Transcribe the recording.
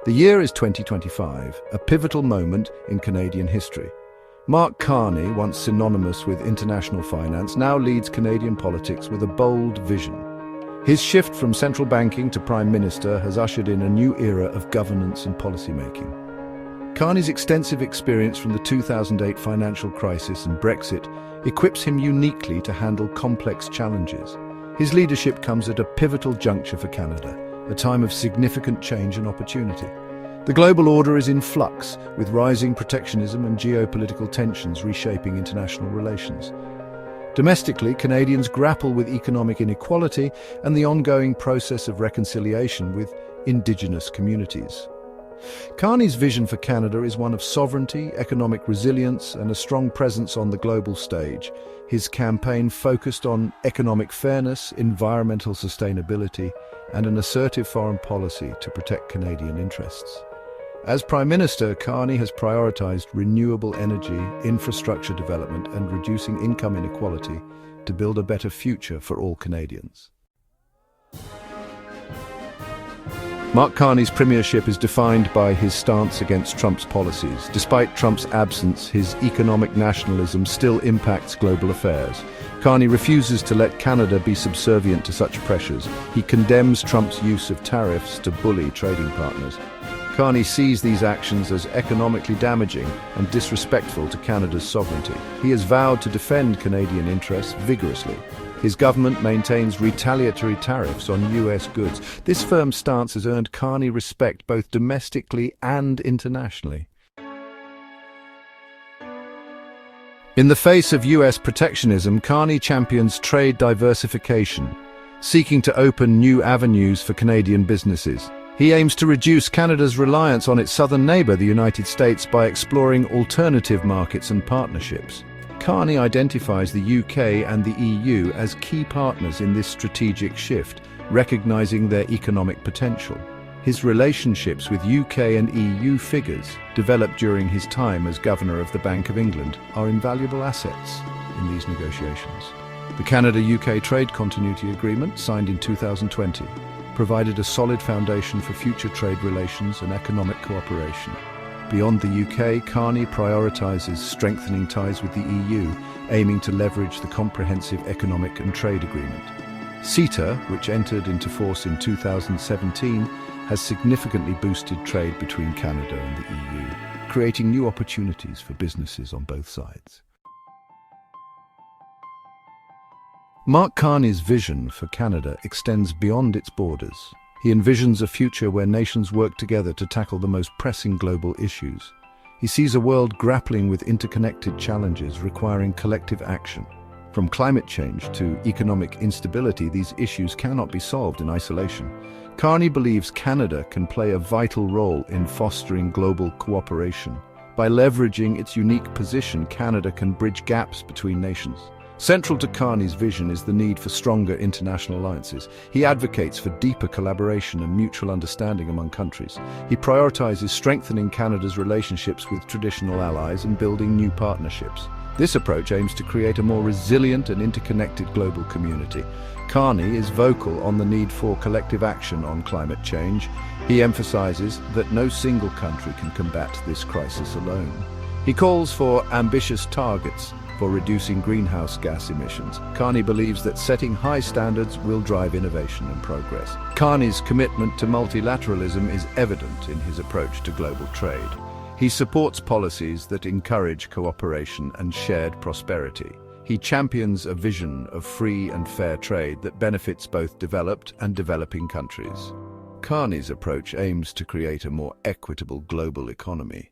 The year is 2025, a pivotal moment in Canadian history. Mark Carney, once synonymous with international finance, now leads Canadian politics with a bold vision. His shift from central banking to Prime Minister has ushered in a new era of governance and policymaking. Carney's extensive experience from the 2008 financial crisis and Brexit equips him uniquely to handle complex challenges. His leadership comes at a pivotal juncture for Canada, a time of significant change and opportunity. The global order is in flux, with rising protectionism and geopolitical tensions reshaping international relations. Domestically, Canadians grapple with economic inequality and the ongoing process of reconciliation with Indigenous communities. Carney's vision for Canada is one of sovereignty, economic resilience, and a strong presence on the global stage. His campaign focused on economic fairness, environmental sustainability, and an assertive foreign policy to protect Canadian interests. As Prime Minister, Carney has prioritized renewable energy, infrastructure development, and reducing income inequality to build a better future for all Canadians. Mark Carney's premiership is defined by his stance against Trump's policies. Despite Trump's absence, his economic nationalism still impacts global affairs. Carney refuses to let Canada be subservient to such pressures. He condemns Trump's use of tariffs to bully trading partners. Carney sees these actions as economically damaging and disrespectful to Canada's sovereignty. He has vowed to defend Canadian interests vigorously. His government maintains retaliatory tariffs on US goods. This firm stance has earned Carney respect both domestically and internationally. In the face of US protectionism, Carney champions trade diversification, seeking to open new avenues for Canadian businesses. He aims to reduce Canada's reliance on its southern neighbour, the United States, by exploring alternative markets and partnerships. Carney identifies the UK and the EU as key partners in this strategic shift, recognizing their economic potential. His relationships with UK and EU figures, developed during his time as Governor of the Bank of England, are invaluable assets in these negotiations. The Canada-UK Trade Continuity Agreement, signed in 2020, provided a solid foundation for future trade relations and economic cooperation. Beyond the UK, Carney prioritizes strengthening ties with the EU, aiming to leverage the Comprehensive Economic and Trade Agreement. CETA, which entered into force in 2017, has significantly boosted trade between Canada and the EU, creating new opportunities for businesses on both sides. Mark Carney's vision for Canada extends beyond its borders. He envisions a future where nations work together to tackle the most pressing global issues. He sees a world grappling with interconnected challenges requiring collective action. From climate change to economic instability, these issues cannot be solved in isolation. Carney believes Canada can play a vital role in fostering global cooperation. By leveraging its unique position, Canada can bridge gaps between nations. Central to Carney's vision is the need for stronger international alliances. He advocates for deeper collaboration and mutual understanding among countries. He prioritizes strengthening Canada's relationships with traditional allies and building new partnerships. This approach aims to create a more resilient and interconnected global community. Carney is vocal on the need for collective action on climate change. He emphasizes that no single country can combat this crisis alone. He calls for ambitious targets for reducing greenhouse gas emissions. Carney believes that setting high standards will drive innovation and progress. Carney's commitment to multilateralism is evident in his approach to global trade. He supports policies that encourage cooperation and shared prosperity. He champions a vision of free and fair trade that benefits both developed and developing countries. Carney's approach aims to create a more equitable global economy.